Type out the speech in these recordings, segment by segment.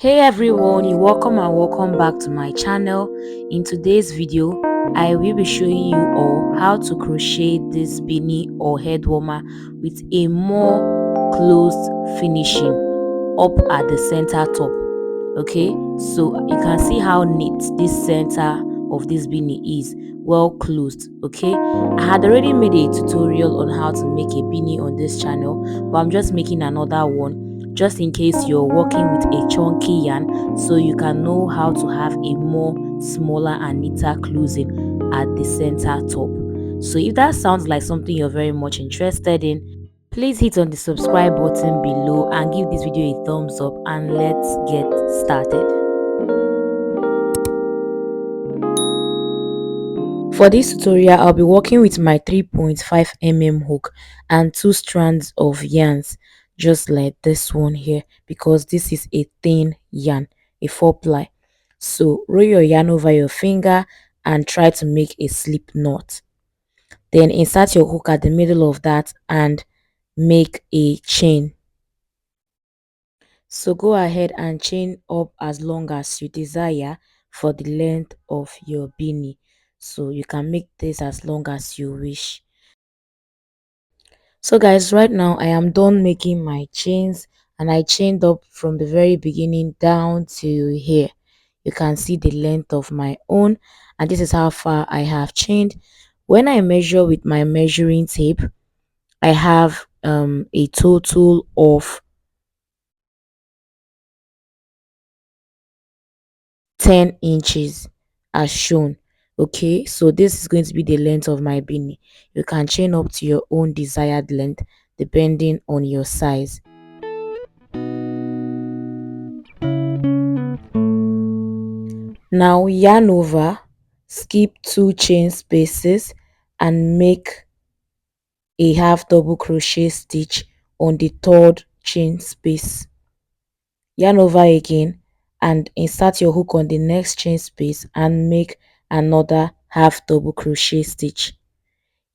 Hey everyone, you're welcome and welcome back to my channel. In today's video, I will be showing you all how to crochet this beanie or head warmer with a more closed finishing up at the center top. Okay, so you can see how neat this center of this beanie is, well closed. Okay, I had already made a tutorial on how to make a beanie on this channel, but I'm just making another one just in case you're working with a chunky yarn, so you can know how to have a more smaller and neater closing at the center top. So if that sounds like something you're very much interested in, please hit on the subscribe button below and give this video a thumbs up, and let's get started. For this tutorial, I'll be working with my 3.5 mm hook and two strands of yarns, just like this one here, because this is a thin yarn, a 4-ply. So roll your yarn over your finger and try to make a slip knot. Then insert your hook at the middle of that and make a chain. So go ahead and chain up as long as you desire for the length of your beanie. So you can make this as long as you wish. So guys, right now I am done making my chains, and I chained up from the very beginning down to here. You can see the length of my own, and this is how far I have chained. When I measure with my measuring tape, I have a total of 10 inches as shown. Okay, so this is going to be the length of my beanie. You can chain up to your own desired length depending on your size. Now yarn over, skip 2 chain spaces and make a half double crochet stitch on the third chain space. Yarn over again and insert your hook on the next chain space and make another half double crochet stitch.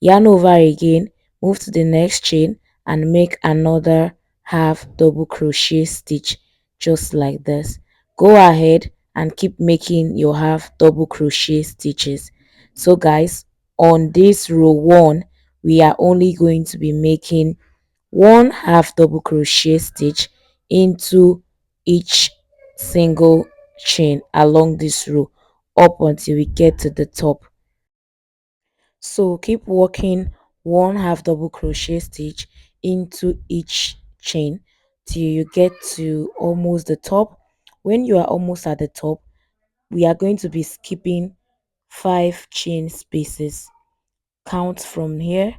Yarn over again, move to the next chain and make another half double crochet stitch, just like this. Go ahead and keep making your half double crochet stitches. So guys, on this row 1, we are only going to be making one half double crochet stitch into each single chain along this row up until we get to the top. So keep working one half double crochet stitch into each chain till you get to almost the top. When you are almost at the top, we are going to be skipping 5 chain spaces. Count from here.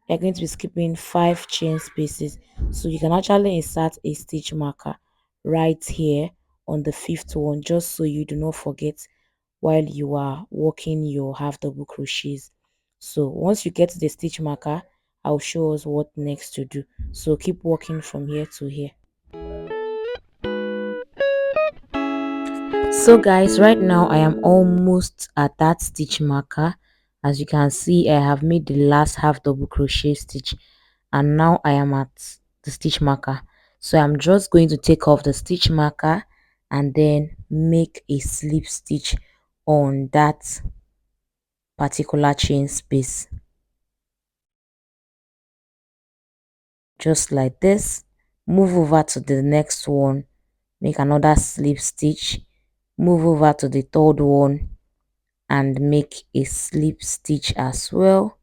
You're going to be skipping 5 chain spaces, so you can actually insert a stitch marker right here on the 5th one, just so you do not forget while you are working your half double crochets. So once you get to the stitch marker, I'll show us what next to do. So keep working from here to here. So guys, right now I am almost at that stitch marker. As you can see, I have made the last half double crochet stitch, and now I am at the stitch marker. So I'm just going to take off the stitch marker and then make a slip stitch on that particular chain space, just like this. Move over to the next one, make another slip stitch, move over to the third one and make a slip stitch as well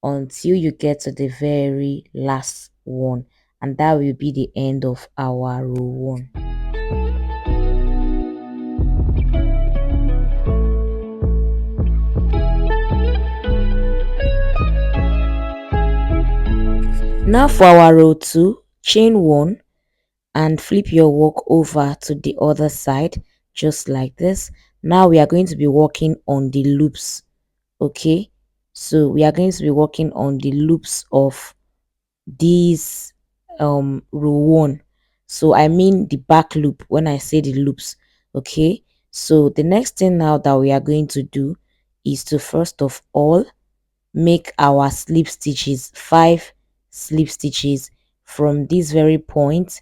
until you get to the very last one, and that will be the end of our row 1. Now for our row 2, chain 1 and flip your work over to the other side, just like this. Now we are going to be working on the loops. Okay, so we are going to be working on the loops of these row 1. So I mean the back loop when I say the loops. Okay, so the next thing now that we are going to do is to first of all make our slip stitches, 5 slip stitches from this very point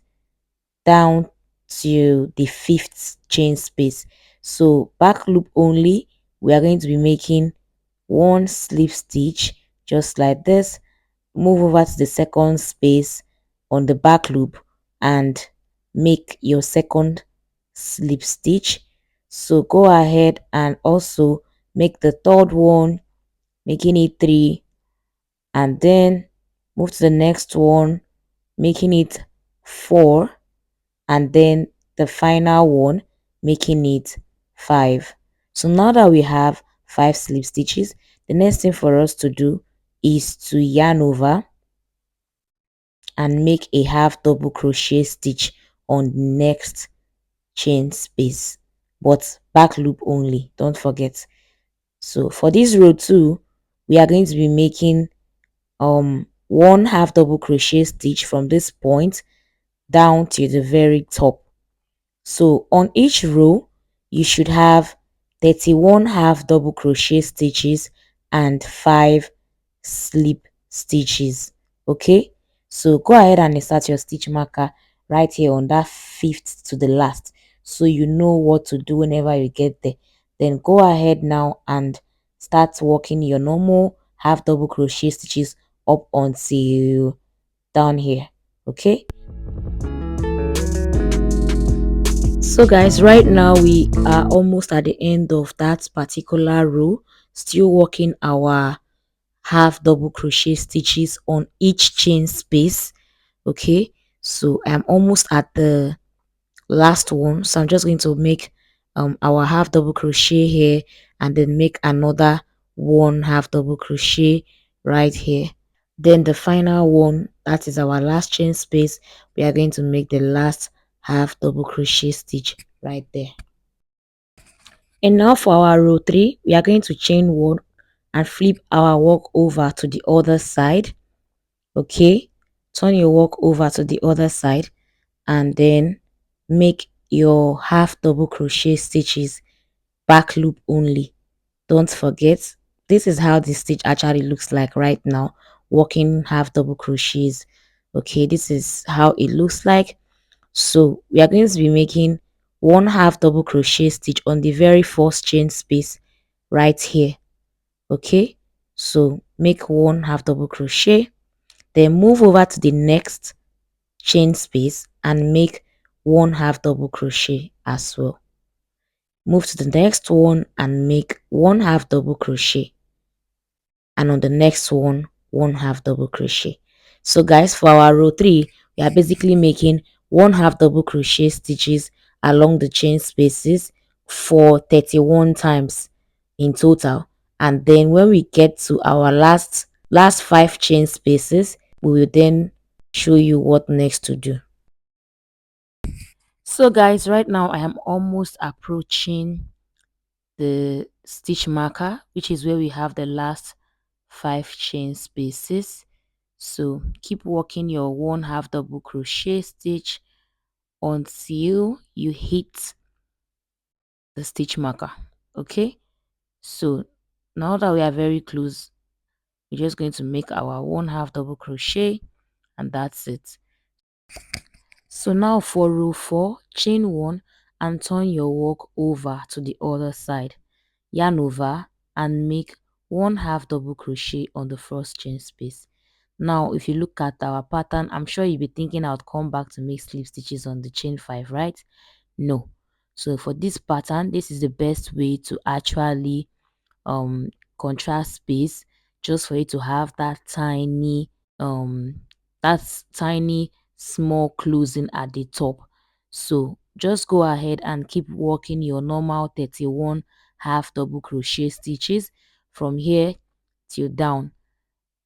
down to the fifth chain space. So back loop only, we are going to be making one slip stitch just like this. Move over to the second space on the back loop and make your second slip stitch. So go ahead and also make the third one, making it 3, and then move to the next one, making it 4, and then the final one, making it 5. So now that we have 5 slip stitches, the next thing for us to do is to yarn over and make a half double crochet stitch on the next chain space, but back loop only, don't forget. So for this row 2, we are going to be making one half double crochet stitch from this point down to the very top. So on each row, you should have 31 half double crochet stitches and 5 slip stitches. Okay, so go ahead and insert your stitch marker right here on that fifth to the last, so you know what to do whenever you get there. Then go ahead now and start working your normal half double crochet stitches up until down here. Okay, so guys, right now we are almost at the end of that particular row, still working our half double crochet stitches on each chain space. Okay, so I'm almost at the last one, so I'm just going to make our half double crochet here and then make another one half double crochet right here. Then the final one, that is our last chain space, we are going to make the last half double crochet stitch right there. And now for our row 3, we are going to chain 1 and flip our work over to the other side. Okay, turn your work over to the other side and then make your half double crochet stitches back loop only. Don't forget, this is how the stitch actually looks like right now, working half double crochets. Okay, this is how it looks like. So we are going to be making one half double crochet stitch on the very first chain space right here. Okay, so make one half double crochet, then move over to the next chain space and make one half double crochet as well. Move to the next one and make one half double crochet, and on the next one half double crochet. So guys, for our row 3, we are basically making one half double crochet stitches along the chain spaces for 31 times in total, and then when we get to our last 5 chain spaces, we will then show you what next to do. So guys, right now I am almost approaching the stitch marker, which is where we have the last 5 chain spaces. So keep working your one half double crochet stitch until you hit the stitch marker. Okay, so now that we are very close, we're just going to make our one half double crochet, and that's it. So now for row 4, chain 1 and turn your work over to the other side, yarn over and make one half double crochet on the first chain space. Now if you look at our pattern, I'm sure you'll be thinking I would come back to make slip stitches on the chain 5, right? No. So for this pattern, this is the best way to actually contrast space, just for you to have um that tiny small closing at the top. So just go ahead and keep working your normal 31 half double crochet stitches from here till down,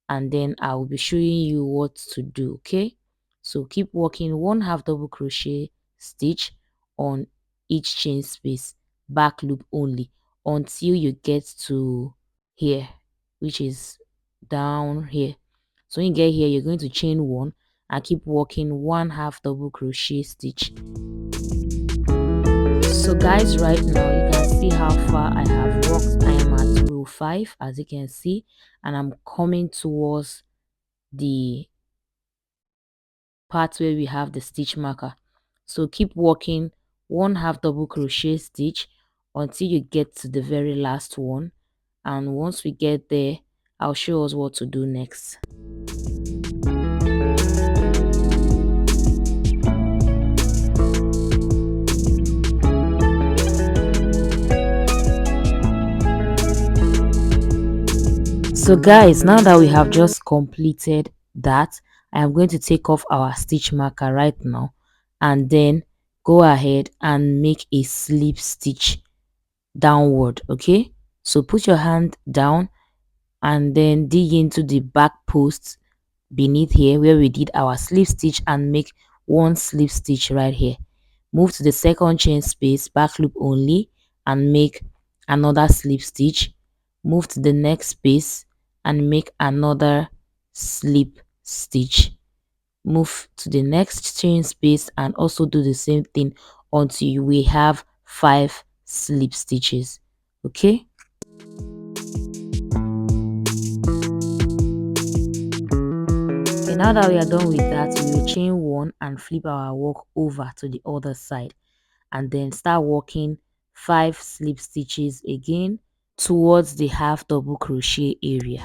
and then I will be showing you what to do. Okay, so keep working one half double crochet stitch on each chain space, back loop only, until you get to here, which is down here. So when you get here, you're going to chain 1 and keep working one half double crochet stitch. So guys, right now you can see how far I have worked. I am at row 5, as you can see, and I'm coming towards the part where we have the stitch marker. So keep working one half double crochet stitch until you get to the very last one, and once we get there, I'll show us what to do next. So guys, now that we have just completed that, I am going to take off our stitch marker right now and then go ahead and make a slip stitch downward. Okay, so put your hand down and then dig into the back post beneath here where we did our slip stitch and make one slip stitch right here. Move to the second chain space, back loop only, and make another slip stitch. Move to the next space and make another slip stitch. Move to the next chain space and also do the same thing until we have 5 slip stitches. Okay, now that we are done with that, we will chain 1 and flip our work over to the other side and then start working 5 slip stitches again towards the half double crochet area.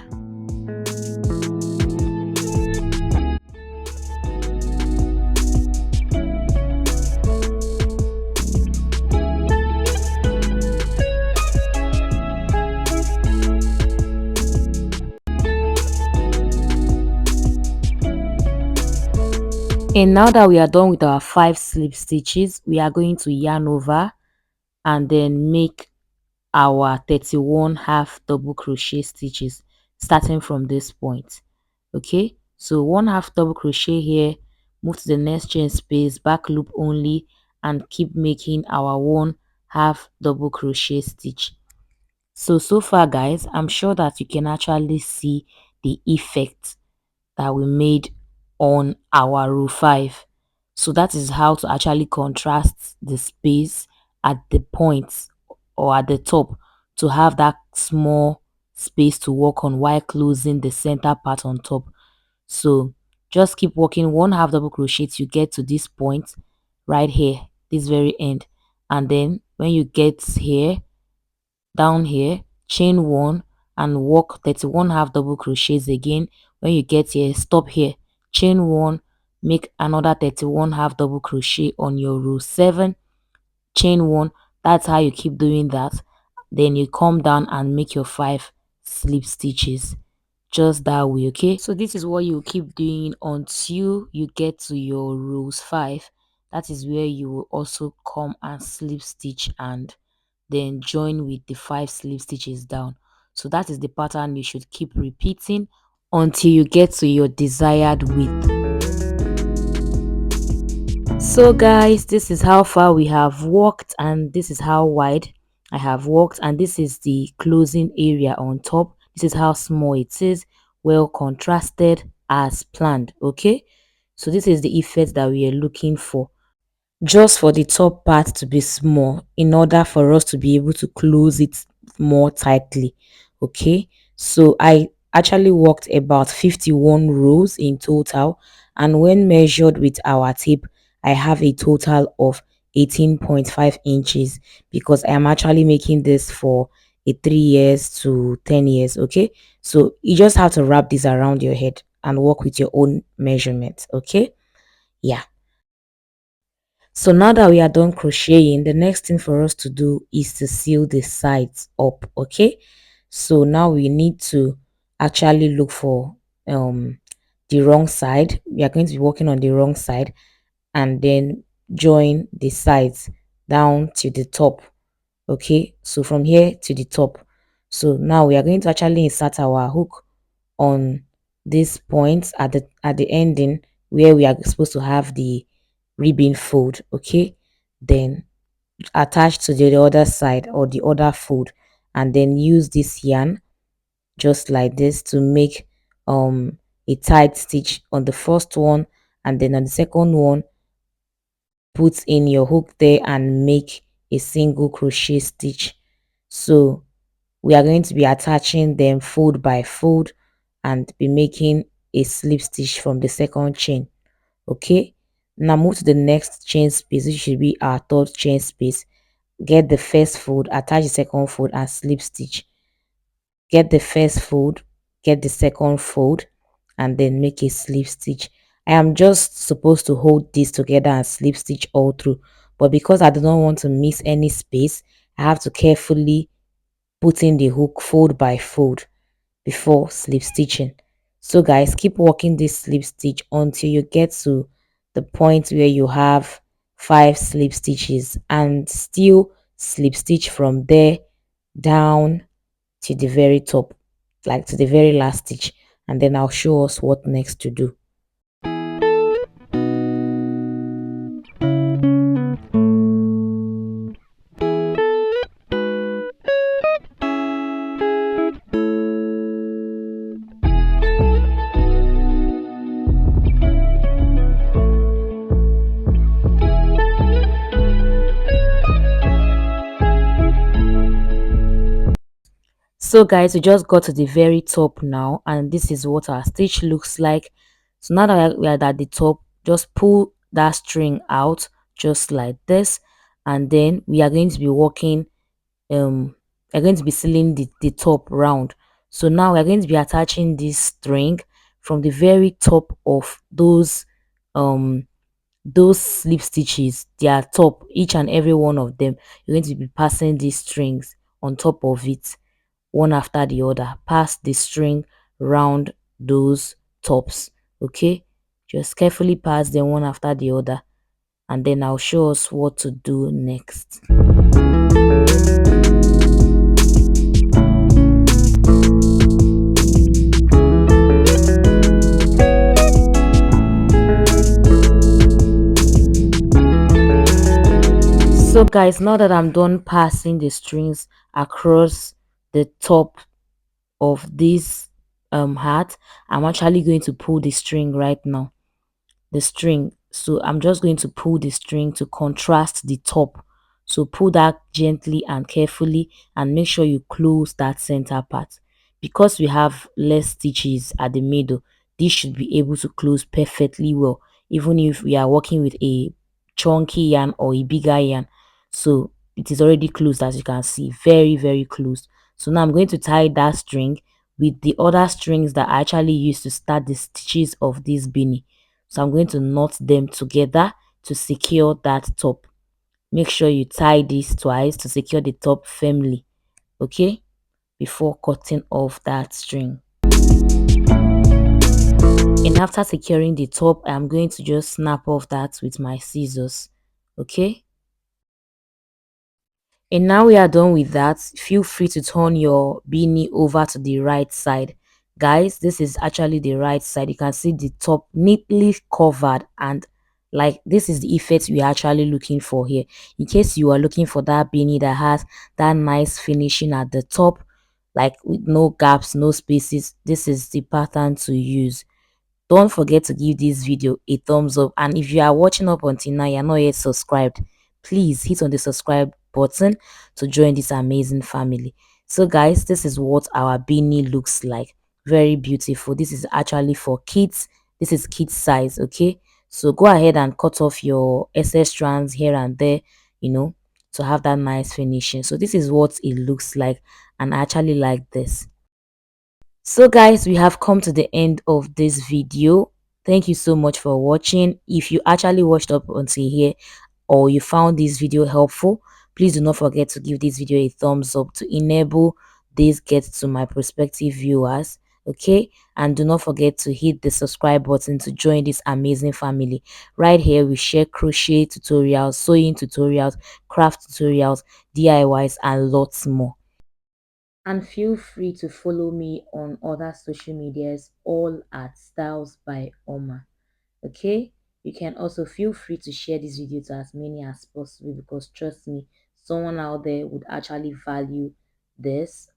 And now that we are done with our 5 slip stitches, we are going to yarn over and then make our 31 half double crochet stitches starting from this point. Okay, so 1 half double crochet here, move to the next chain space, back loop only, and keep making our 1 half double crochet stitch. So far guys, I'm sure that you can actually see the effect that we made on our row 5. So that is how to actually contrast the space at the points or at the top to have that small space to work on while closing the center part on top. So just keep working 1 half double crochet till you get to this point right here, this very end, and then when you get here, down here, chain 1 and work 31 half double crochets again. When you get here, stop here, chain 1, make another 31 half double crochet on your row 7, chain 1. That's how you keep doing that. Then you come down and make your 5 slip stitches just that way. Okay, so this is what you keep doing until you get to your rows 5. That is where you will also come and slip stitch and then join with the 5 slip stitches down. So that is the pattern you should keep repeating until you get to your desired width. So guys, this is how far we have walked and this is how wide I have walked, and this is the closing area on top. This is how small it is, well contrasted as planned. Okay, so this is the effect that we are looking for, just for the top part to be small in order for us to be able to close it more tightly. Okay, so I actually worked about 51 rows in total, and when measured with our tape, I have a total of 18.5 inches because I am actually making this for a 3 years to 10 years. Okay, so you just have to wrap this around your head and work with your own measurements. Okay, yeah. So now that we are done crocheting, the next thing for us to do is to seal the sides up. Okay, so now we need to actually look for the wrong side. We are going to be working on the wrong side and then join the sides down to the top. Okay, so from here to the top. So now we are going to actually insert our hook on this point at the ending where we are supposed to have the ribbon fold. Okay, then attach to the other side or the other fold and then use this yarn just like this to make a tight stitch on the first one, and then on the second one put in your hook there and make a single crochet stitch. So we are going to be attaching them fold by fold and be making a slip stitch from the second chain. Okay, Now move to the next chain space, which should be our third chain space. Get the first fold, attach the second fold and slip stitch. Get the first fold, get the second fold, and then make a slip stitch. I am just supposed to hold this together and slip stitch all through, but because I do not want to miss any space, I have to carefully put in the hook fold by fold before slip stitching. So guys, keep working this slip stitch until you get to the point where you have 5 slip stitches, and still slip stitch from there down to the very top, like to the very last stitch, and then I'll show us what next to do. So guys, we just got to the very top now, and this is what our stitch looks like. So now that we are at the top, just pull that string out just like this, and then we are going to be working, we're going to be sealing the top round. So now we're going to be attaching this string from the very top of those slip stitches, their top, each and every one of them. You're going to be passing these strings on top of it, one after the other. Pass the string round those tops. Okay, just carefully pass them one after the other, and then I'll show us what to do next. So guys, now that I'm done passing the strings across the top of this hat, I'm actually going to pull the string right now. The string, so I'm just going to pull the string to contrast the top. So pull that gently and carefully, and make sure you close that center part. Because we have less stitches at the middle, this should be able to close perfectly well, even if we are working with a chunky yarn or a bigger yarn. So it is already closed, as you can see, very closed. So now I'm going to tie that string with the other strings that I actually used to start the stitches of this beanie. So I'm going to knot them together to secure that top. Make sure you tie this twice to secure the top firmly, okay, before cutting off that string. And after securing the top, I'm going to just snap off that with my scissors, okay. And now we are done with that. Feel free to turn your beanie over to the right side. Guys, this is actually the right side. You can see the top neatly covered, and like this is the effect we are actually looking for here. In case you are looking for that beanie that has that nice finishing at the top, like with no gaps, no spaces, this is the pattern to use. Don't forget to give this video a thumbs up, and if you are watching up until now, you're not yet subscribed, please hit on the subscribe button to join this amazing family. So guys, this is what our beanie looks like. Very beautiful. This is actually for kids. This is kids size, okay. So go ahead and cut off your excess strands here and there, you know, to have that nice finishing. So this is what it looks like, and I actually like this. So guys, we have come to the end of this video. Thank you so much for watching. If you actually watched up until here, or you found this video helpful, please do not forget to give this video a thumbs up to enable this get to my prospective viewers, okay. And do not forget to hit the subscribe button to join this amazing family. Right here we share crochet tutorials, sewing tutorials, craft tutorials, DIYs, and lots more. And feel free to follow me on other social medias, all at Styles by Omah. Okay, you can also feel free to share this video to as many as possible, because trust me, someone out there would actually value this.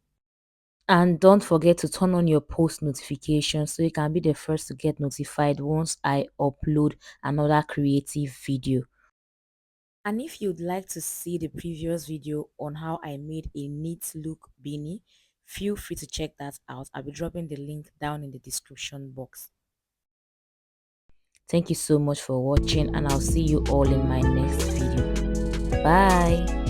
And don't forget to turn on your post notifications so you can be the first to get notified once I upload another creative video. And if you'd like to see the previous video on how I made a neat look beanie, feel free to check that out. I'll be dropping the link down in the description box. Thank you so much for watching, and I'll see you all in my next video. Bye.